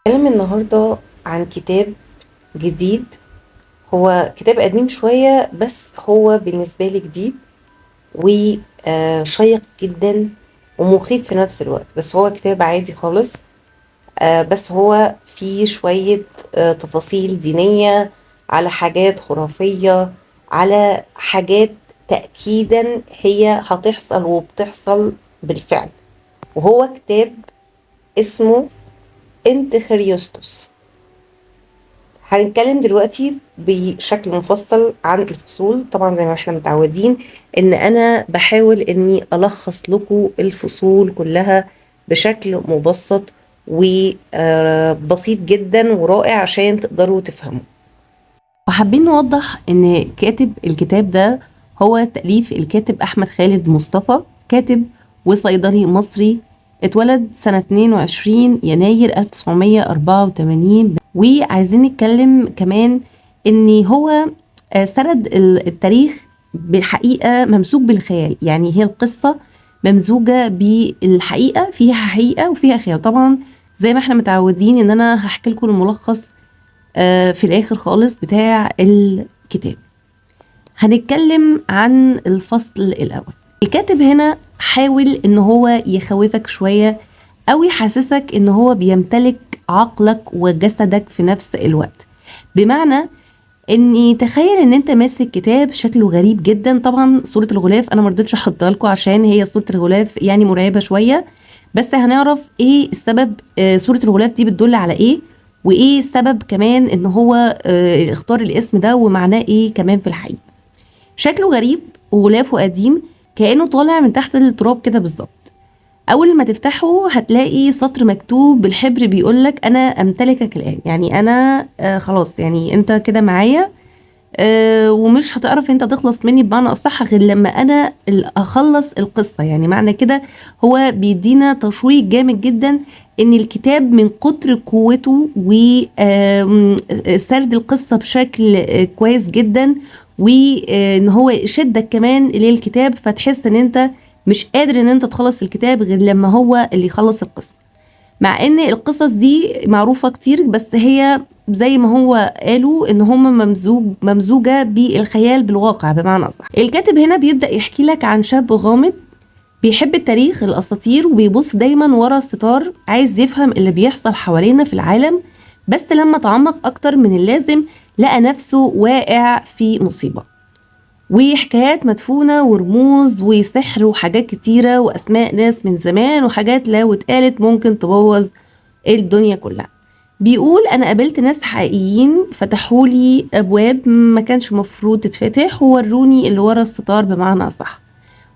هنتكلم النهاردة عن كتاب جديد. هو كتاب قديم شوية بس هو بالنسبة لي جديد وشيق جدا ومخيف في نفس الوقت، بس هو كتاب عادي خالص. بس هو فيه شوية تفاصيل دينية، على حاجات خرافية، على حاجات تأكيدا هي هتحصل وبتحصل بالفعل. وهو كتاب اسمه انت خريستوس. هنتكلم دلوقتي بشكل مفصل عن الفصول، طبعا زي ما احنا متعودين ان انا بحاول اني الخص لكم الفصول كلها بشكل مبسط وبسيط جدا ورائع عشان تقدروا تفهموا. وحابين نوضح ان كاتب الكتاب ده هو تأليف الكاتب احمد خالد مصطفى، كاتب وصيدلي مصري، اتولد سنة 22 يناير 1984. وعايزين نتكلم كمان ان هو سرد التاريخ بالحقيقة ممزوج بالخيال، يعني هي القصة ممزوجة بالحقيقة، فيها حقيقة وفيها خيال. طبعا زي ما احنا متعودين ان انا هحكي لكم الملخص في الاخر خالص بتاع الكتاب. هنتكلم عن الفصل الاول. الكاتب هنا حاول ان هو يخوفك شوية او يحسسك ان هو بيمتلك عقلك وجسدك في نفس الوقت، بمعنى اني تخيل ان انت ماسك كتاب شكله غريب جدا. طبعا صورة الغلاف انا مرضتش احطها لكم عشان هي صورة الغلاف يعني مرعبة شوية، بس هنعرف ايه السبب، صورة الغلاف دي بتدل على ايه، وايه السبب كمان ان هو اختار الاسم ده ومعناه ايه كمان في الحقيقة. شكله غريب وغلافه قديم كأنه طالع من تحت التراب كده بالظبط. اول ما تفتحه هتلاقي سطر مكتوب بالحبر بيقولك انا امتلكك الان، يعني انا خلاص، يعني انت كده معايا، ومش هتعرف انت تخلص مني بمعنى اصح غير لما انا اخلص القصة. يعني معنى كده هو بيدينا تشويق جامد جدا ان الكتاب من كتر قوته وسرد القصة بشكل كويس جدا، وان هو يشدك كمان للكتاب، فتحس ان انت مش قادر ان انت تخلص الكتاب غير لما هو اللي يخلص القصة. مع ان القصص دي معروفة كتير، بس هي زي ما هو قالوا ان هم ممزوجة بالخيال بالواقع بمعنى اصح. الكاتب هنا بيبدأ يحكي لك عن شاب غامض بيحب التاريخ الاساطير وبيبص دايما ورا الستار، عايز يفهم اللي بيحصل حوالينا في العالم، بس لما تعمق اكتر من اللازم لقى نفسه واقع في مصيبة وحكايات مدفونة ورموز وسحر وحاجات كتيرة وأسماء ناس من زمان وحاجات لو اتقالت ممكن تبوظ الدنيا كلها. بيقول أنا قابلت ناس حقيقيين فتحولي أبواب ما كانش مفروض تتفتح ووروني اللي ورا الستار بمعنى أصح،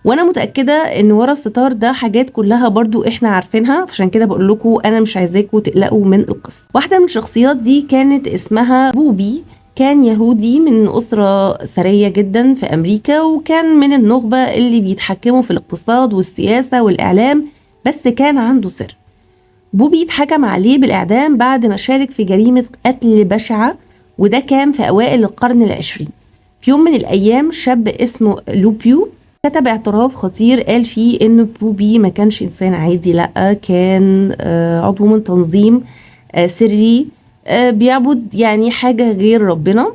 وانا متأكدة ان ورا الستار ده حاجات كلها برضو احنا عارفينها، عشان كده بقول لكم انا مش عايزاكم تقلقوا من القصة. واحدة من الشخصيات دي كانت اسمها بوبي، كان يهودي من أسرة ثرية جدا في أمريكا، وكان من النخبة اللي بيتحكموا في الاقتصاد والسياسة والإعلام، بس كان عنده سر. بوبي اتحكم عليه بالإعدام بعد ما شارك في جريمة قتل بشعة، وده كان في أوائل القرن العشرين. في يوم من الأيام شاب اسمه لوبيو كتب اعتراف خطير قال فيه إن بوبي ما كانش إنسان عادي، لأ كان عضو من تنظيم سري بيعبد يعني حاجة غير ربنا.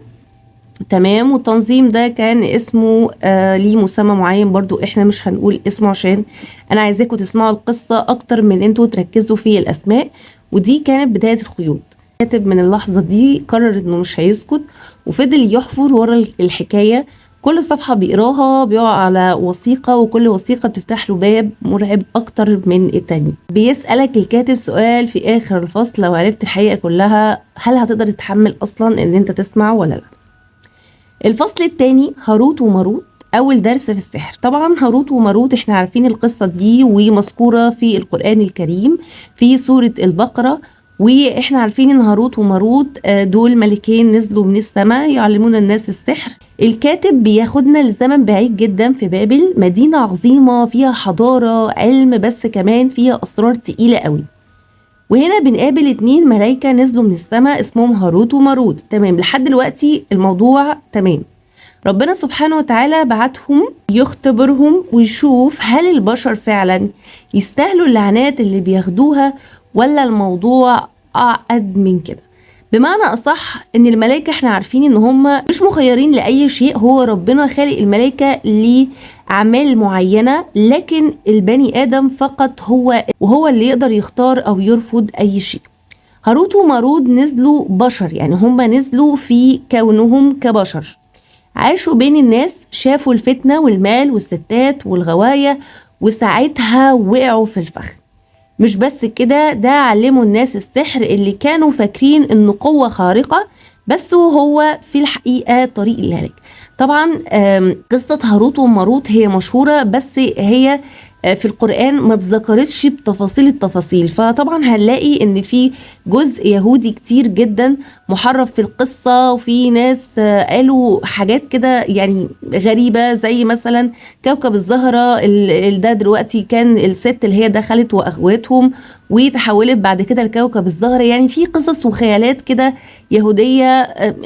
تمام، والتنظيم ده كان اسمه ليه مسمى معين، برضو احنا مش هنقول اسمه عشان انا عايزاكم تسمعوا القصة اكتر من انتوا تركزوا في الاسماء. ودي كانت بداية الخيوط. كاتب من اللحظة دي قرر انه مش هيسكت وفضل يحفر ورا الحكاية. كل صفحة بيقراها بيقع على وثيقة، وكل وثيقة بتفتح له باب مرعب أكتر من التاني. بيسألك الكاتب سؤال في آخر الفصل، لو عرفت الحقيقة كلها هل هتقدر تتحمل أصلا إن أنت تسمع ولا لا؟ الفصل الثاني هاروت وماروت، أول درس في السحر. طبعا هاروت وماروت احنا عارفين القصة دي ومذكورة في القرآن الكريم في سورة البقرة، واحنا عارفين ان هاروت وماروت دول ملكين نزلوا من السماء يعلمون الناس السحر. الكاتب بياخدنا لزمن بعيد جدا في بابل، مدينة عظيمة فيها حضارة علم بس كمان فيها أسرار تقيلة قوي. وهنا بنقابل 2 ملايكة نزلوا من السماء اسمهم هاروت وماروت. تمام لحد دلوقتي الموضوع تمام. ربنا سبحانه وتعالى بعتهم يختبرهم ويشوف هل البشر فعلا يستاهلوا اللعنات اللي بياخدوها، ولا الموضوع أعقد من كده. بمعنى أصح إن الملائكة احنا عارفين إن هم مش مخيرين لأي شيء، هو ربنا خالق الملائكة لأعمال معينة، لكن البني آدم فقط هو اللي يقدر يختار أو يرفض أي شيء. هاروت وماروت نزلوا بشر، يعني هم نزلوا في كونهم كبشر، عاشوا بين الناس، شافوا الفتنة والمال والستات والغواية، وساعتها وقعوا في الفخ. مش بس كده، ده علموا الناس السحر اللي كانوا فاكرين انه قوة خارقة، بس هو في الحقيقة طريق الهلاك. طبعا قصة هاروت وماروت هي مشهورة، بس هي في القرآن ما تذكرتش بتفاصيل التفاصيل، فطبعا هنلاقي ان في جزء يهودي كتير جدا محرف في القصة، وفي ناس قالوا حاجات كده يعني غريبة، زي مثلا كوكب الزهرة ده دلوقتي كان الست اللي هي دخلت واغوتهم وتحولت بعد كده لكوكب الزهرة. يعني في قصص وخيالات كده يهودية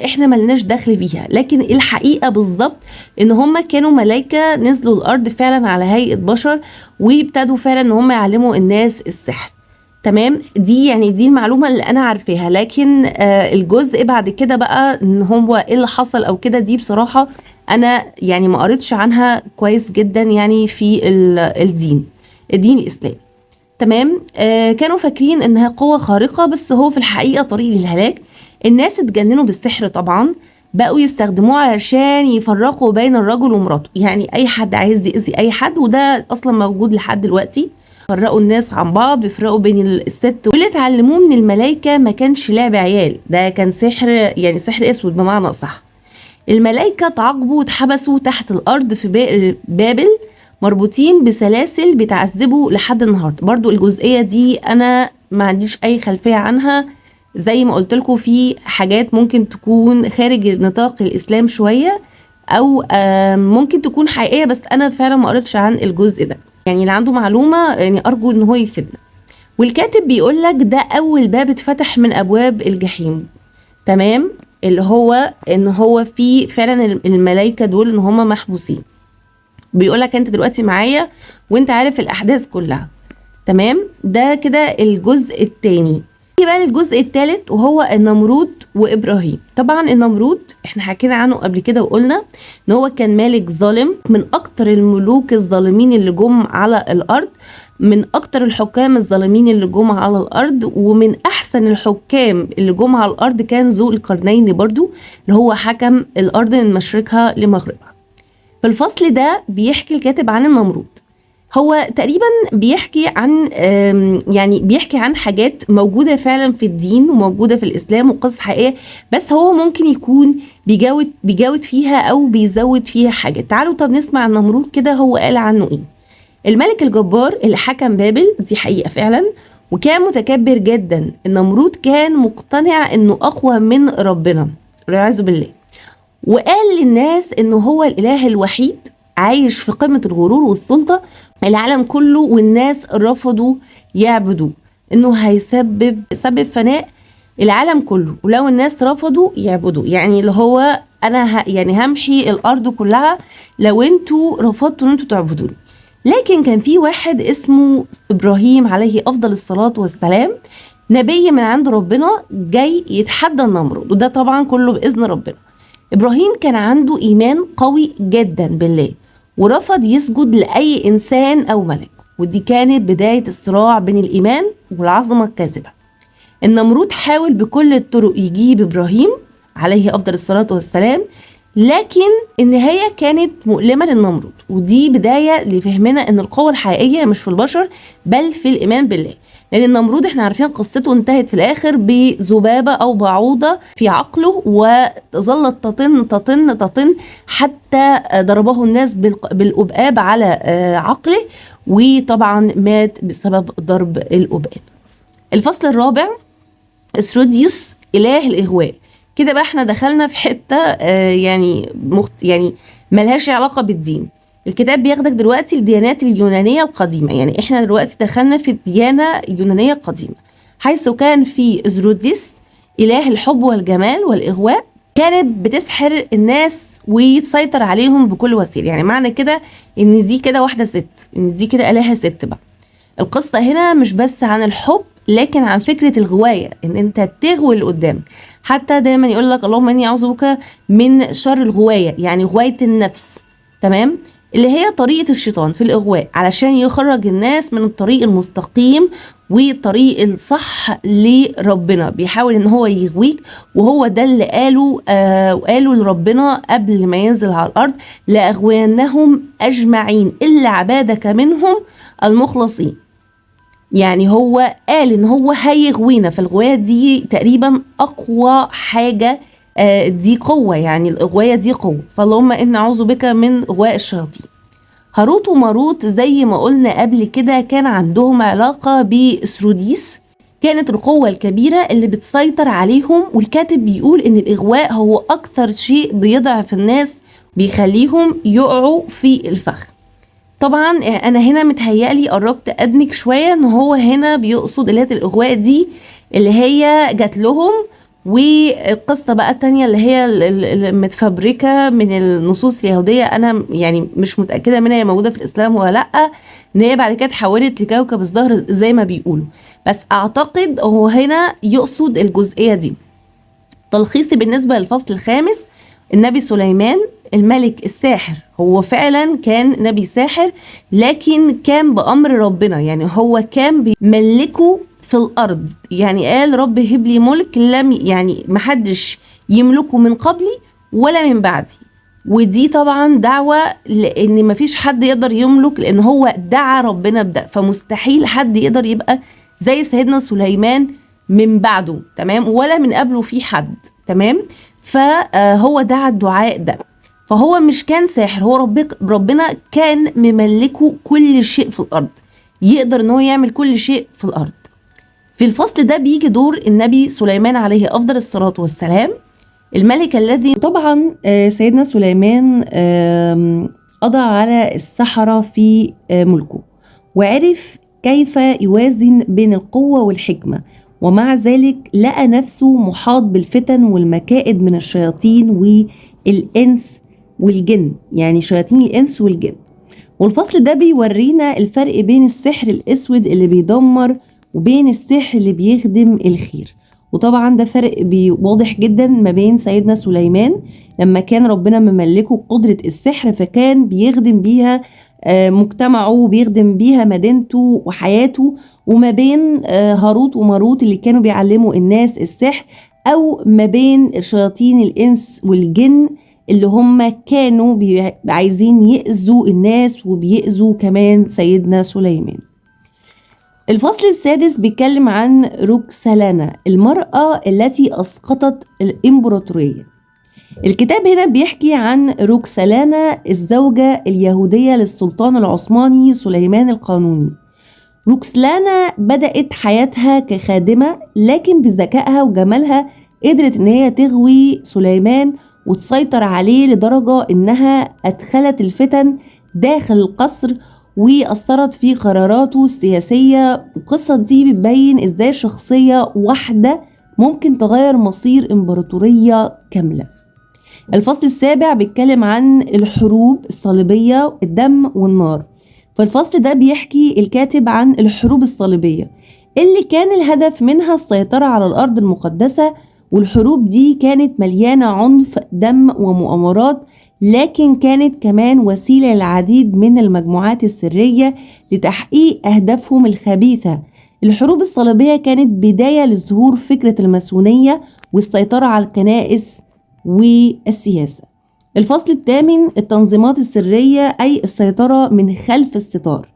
احنا ملناش دخل فيها، لكن الحقيقة بالظبط ان هم كانوا ملايكة نزلوا الارض فعلا على هيئة بشر، وابتدوا فعلا ان هم يعلموا الناس السحر. تمام، دي المعلومة اللي انا عارفاها، لكن الجزء بعد كده بقى ان هو ايه اللي حصل او كده، دي بصراحة انا يعني ما قريتش عنها كويس جدا يعني في الدين الاسلامي. تمام، كانوا فاكرين انها قوة خارقة، بس هو في الحقيقة طريق للهلاك. الناس اتجننوا بالسحر طبعا، بقوا يستخدموه علشان يفرقوا بين الرجل ومراته، يعني اي حد عايز يأذي اي حد، وده اصلا موجود لحد دلوقتي. فرقوا الناس عن بعض، بيفرقوا بين الست. واللي اتعلموه من الملائكة ما كانش لعب عيال، ده كان سحر، يعني سحر اسود بمعنى صح. الملائكة تعاقبوا واتحبسوا تحت الارض في بئر بابل، مربوطين بسلاسل بيتعذبوا لحد النهارده. برضو الجزئية دي انا ما عنديش اي خلفية عنها، زي ما قلت لكم في حاجات ممكن تكون خارج نطاق الاسلام شوية، او ممكن تكون حقيقية، بس انا فعلا ما قريتش عن الجزء ده. يعني اللي عنده معلومة يعني ارجو ان هو يفيدنا. والكاتب بيقول لك ده اول باب اتفتح من ابواب الجحيم. تمام، اللي هو ان هو في فعلا الملائكة دول ان هم محبوسين. بيقولك انت دلوقتي معايا وانت عارف الاحداث كلها. تمام، ده كده الجزء الثاني. بقى الجزء الثالث وهو النمرود وابراهيم. طبعا النمرود احنا حكينا عنه قبل كده وقلنا ان هو كان ملك ظالم، من اكتر الملوك الظالمين اللي جم على الارض، من اكتر الحكام الظالمين اللي جم على الارض، ومن احسن الحكام اللي جم على الارض كان ذو القرنين برضو، اللي هو حكم الارض من مشرقها لمغربها. في الفصل ده بيحكي الكاتب عن النمرود. هو تقريبا بيحكي عن يعني بيحكي عن حاجات موجودة فعلا في الدين وموجودة في الإسلام وقصص حقيقية، بس هو ممكن يكون بيجود فيها أو بيزود فيها حاجة. تعالوا طب نسمع النمرود كده هو قال عنه إيه. الملك الجبار اللي حكم بابل، دي حقيقة فعلا، وكان متكبر جدا. النمرود كان مقتنع إنه أقوى من ربنا والعياذ بالله، وقال للناس إنه هو الإله الوحيد عايش في قمة الغرور والسلطة العالم كله، والناس رفضوا يعبدوه، انه هيسبب فناء العالم كله، ولو الناس رفضوا يعبدوه، يعني اللي هو انا يعني همحي الارض كلها لو انتوا رفضتوا ان انتوا تعبدوني. لكن كان في واحد اسمه ابراهيم عليه افضل الصلاة والسلام، نبي من عند ربنا جاي يتحدى النمرود، وده طبعا كله باذن ربنا. ابراهيم كان عنده ايمان قوي جدا بالله، ورفض يسجد لأي إنسان أو ملك، ودي كانت بداية الصراع بين الإيمان والعظمة الكاذبة. النمرود حاول بكل الطرق يجيب إبراهيم عليه أفضل الصلاة والسلام، لكن النهاية كانت مؤلمة للنمرود، ودي بداية لفهمنا أن القوة الحقيقية مش في البشر بل في الإيمان بالله. لأن النمرود احنا عارفين قصته انتهت في الآخر بذبابة أو بعوضة في عقله، وظلت تطن حتى ضربه الناس بالأبقاب على عقله، وطبعا مات بسبب ضرب الأبقاب. الفصل الرابع اسروديوس إله الإغواء. كده بقى احنا دخلنا في حتة يعني ملهاش علاقة بالدين. الكتاب بياخدك دلوقتي الديانات اليونانية القديمة، يعني احنا دلوقتي دخلنا في الديانة اليونانية القديمة، حيث كان في ازروديس إله الحب والجمال والإغواء، كانت بتسحر الناس وتسيطر عليهم بكل وسيلة. يعني معنى كده ان دي كده واحدة ست، ان دي كده إلهة ست بقى. القصة هنا مش بس عن الحب لكن عن فكرة الغواية، ان انت تغوي اللي قدام. حتى دايما يقول لك اللهم اني اعوذ بك من شر الغواية، يعني غواية النفس، تمام، اللي هي طريقة الشيطان في الإغواء علشان يخرج الناس من الطريق المستقيم والطريق الصح لربنا. بيحاول ان هو يغويك، وهو ده اللي قالوا لربنا قبل ما ينزل على الأرض: لأغوينهم أجمعين إلا عبادك منهم المخلصين. يعني هو قال ان هو هيغوينا، فالغواية دي تقريبا اقوى حاجة، دي قوة، يعني الغواية دي قوة. فاللهم إن أعوذ بك من غواء الشياطين. هاروت وماروت زي ما قلنا قبل كده كان عندهم علاقة بإسروديس، كانت القوة الكبيرة اللي بتسيطر عليهم. والكاتب بيقول ان الإغواء هو اكثر شيء بيضعف الناس، بيخليهم يقعوا في الفخ. طبعا انا هنا متهيألي قربت ادمج شوية ان هو هنا بيقصد اللي هي الإغواء دي اللي هي جات لهم، والقصة بقى التانية اللي هي المتفبركة من النصوص اليهودية، أنا يعني مش متأكدة منها هي موجودة في الإسلام ولا لأ، إن هي بعد كده اتحولت لكوكب الزهر زي ما بيقولوا. بس أعتقد هو هنا يقصد الجزئية دي. تلخيصي بالنسبة للفصل الخامس: النبي سليمان الملك الساحر، هو فعلا كان نبي ساحر، لكن كان بأمر ربنا، يعني هو كان بيملكه في الأرض. يعني قال رب هب لي ملك لم يعني محدش يملكه من قبلي ولا من بعدي. ودي طبعا دعوة لأن مفيش حد يقدر يملك، لأن هو دعا ربنا بده، فمستحيل حد يقدر يبقى زي سيدنا سليمان من بعده، تمام، ولا من قبله في حد، تمام. فهو دعا الدعاء ده، فهو مش كان ساحر، هو ربنا كان مملكه كل شيء في الأرض، يقدر ان هو يعمل كل شيء في الأرض. في الفصل ده بيجي دور النبي سليمان عليه أفضل الصلاة والسلام، الملك الذي طبعا سيدنا سليمان قضى على السحرة في ملكه، وعرف كيف يوازن بين القوة والحكمة، ومع ذلك لقى نفسه محاط بالفتن والمكائد من الشياطين والإنس والجن، يعني شياطين الإنس والجن. والفصل ده بيورينا الفرق بين السحر الأسود اللي بيدمر وبين السحر اللي بيخدم الخير. وطبعا ده فرق واضح جدا ما بين سيدنا سليمان لما كان ربنا مملكه قدرة السحر، فكان بيخدم بيها مجتمعه وبيخدم بيها مدينته وحياته، وما بين هاروت وماروت اللي كانوا بيعلموا الناس السحر، أو ما بين شياطين الإنس والجن اللي هم كانوا عايزين يأذوا الناس وبيأذوا كمان سيدنا سليمان. الفصل السادس بيتكلم عن روكسلانا، المرأة التي أسقطت الإمبراطورية. الكتاب هنا بيحكي عن روكسلانا الزوجة اليهودية للسلطان العثماني سليمان القانوني. روكسلانا بدأت حياتها كخادمة، لكن بذكائها وجمالها قدرت ان هي تغوي سليمان وتسيطر عليه لدرجة انها ادخلت الفتن داخل القصر وأثرت في قراراته السياسية. القصة دي بتبين ازاي شخصية واحدة ممكن تغير مصير إمبراطورية كاملة. الفصل السابع بيتكلم عن الحروب الصليبية، الدم والنار. فالفصل ده بيحكي الكاتب عن الحروب الصليبية اللي كان الهدف منها السيطرة على الأرض المقدسة، والحروب دي كانت مليانة عنف، دم ومؤامرات، لكن كانت كمان وسيلة للعديد من المجموعات السرية لتحقيق أهدافهم الخبيثة. الحروب الصليبية كانت بداية لظهور فكرة الماسونية والسيطرة على الكنائس والسياسة. الفصل الثامن التنظيمات السرية، أي السيطرة من خلف الستار.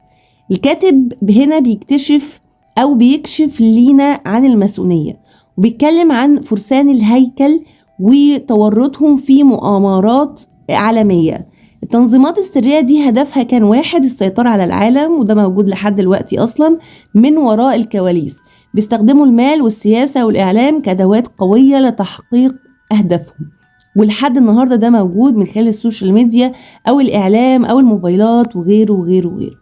الكاتب هنا بيكتشف أو بيكشف لينا عن الماسونية، وبيتكلم عن فرسان الهيكل وتورطهم في مؤامرات عالمية. التنظيمات السرية دي هدفها كان واحد: السيطرة على العالم، وده موجود لحد دلوقتي أصلا من وراء الكواليس. بيستخدموا المال والسياسة والإعلام كأدوات قوية لتحقيق أهدافهم، ولحد النهاردة ده موجود من خلال السوشيال ميديا أو الإعلام أو الموبايلات وغيره وغيره وغيره.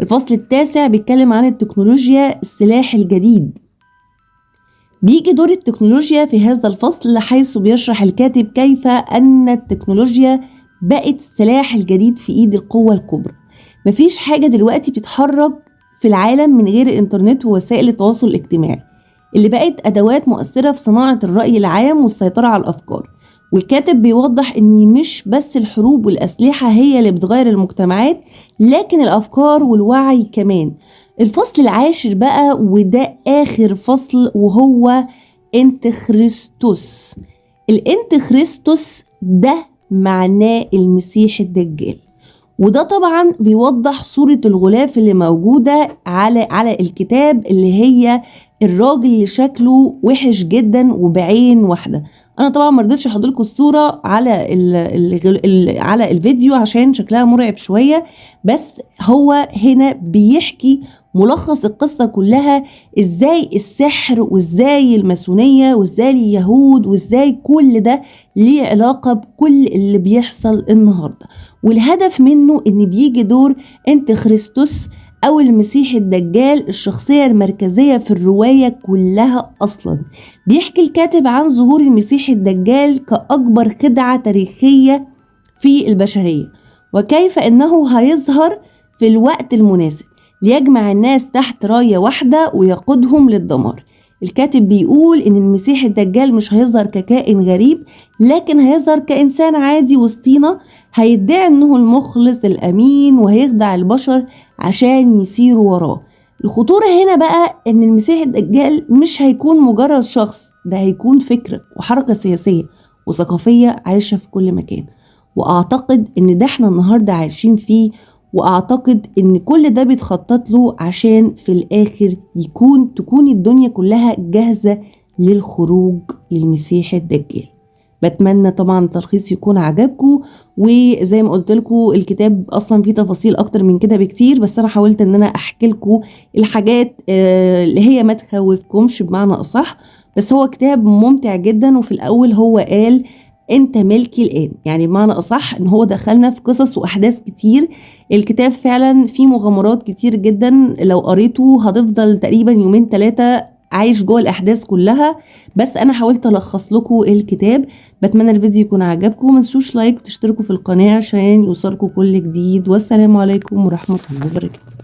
الفصل التاسع بيتكلم عن التكنولوجيا، السلاح الجديد. بيجي دور التكنولوجيا في هذا الفصل، حيث بيشرح الكاتب كيف أن التكنولوجيا بقت السلاح الجديد في إيد القوة الكبرى. مفيش حاجة دلوقتي بتتحرك في العالم من غير الإنترنت ووسائل التواصل الاجتماعي اللي بقت أدوات مؤثرة في صناعة الرأي العام والسيطرة على الأفكار. والكاتب بيوضح إن مش بس الحروب والأسلحة هي اللي بتغير المجتمعات، لكن الأفكار والوعي كمان. الفصل العاشر بقى وده آخر فصل، وهو انتخريستوس. الانتخريستوس ده معناه المسيح الدجال، وده طبعا بيوضح صورة الغلاف اللي موجودة على الكتاب، اللي هي الراجل اللي شكله وحش جدا وبعين واحدة. انا طبعا مرضتش احط لكم الصورة على الفيديو عشان شكلها مرعب شوية، بس هو هنا بيحكي ملخص القصة كلها، ازاي السحر وازاي الماسونية وازاي اليهود وازاي كل ده ليه علاقة بكل اللي بيحصل النهاردة. والهدف منه ان بيجي دور انتخريستوس او المسيح الدجال، الشخصية المركزية في الرواية كلها اصلا. بيحكي الكاتب عن ظهور المسيح الدجال كأكبر خدعة تاريخية في البشرية، وكيف انه هيظهر في الوقت المناسب ليجمع الناس تحت راية واحدة ويقودهم للدمار. الكاتب بيقول ان المسيح الدجال مش هيظهر ككائن غريب، لكن هيظهر كإنسان عادي وسطينا، هيدعي انه المخلص الامين وهيخدع البشر عشان يسيروا وراه. الخطورة هنا بقى ان المسيح الدجال مش هيكون مجرد شخص، ده هيكون فكرة وحركة سياسية وثقافية عايشة في كل مكان. واعتقد ان ده احنا النهاردة عايشين فيه، واعتقد ان كل ده بيتخطط له عشان في الاخر تكون الدنيا كلها جاهزة للخروج للمسيح الدجال. بتمنى طبعا التلخيص يكون عجبكم، وزي ما قلت لكم الكتاب اصلا فيه تفاصيل اكتر من كده بكتير، بس انا حاولت ان انا احكي لكم الحاجات اللي هي ما تخوفكمش بمعنى اصح. بس هو كتاب ممتع جدا، وفي الاول هو قال انت ملكي الان، يعني بمعنى اصح ان هو دخلنا في قصص واحداث كتير. الكتاب فعلا فيه مغامرات كتير جدا، لو قريته هتفضل تقريبا 2-3 عايش جوه الاحداث كلها، بس انا حاولت الخص لكم الكتاب. بتمنى الفيديو يكون عجبكم، ما تنسوش لايك وتشتركوا في القناه عشان يوصلكم كل جديد، والسلام عليكم ورحمه الله وبركاته.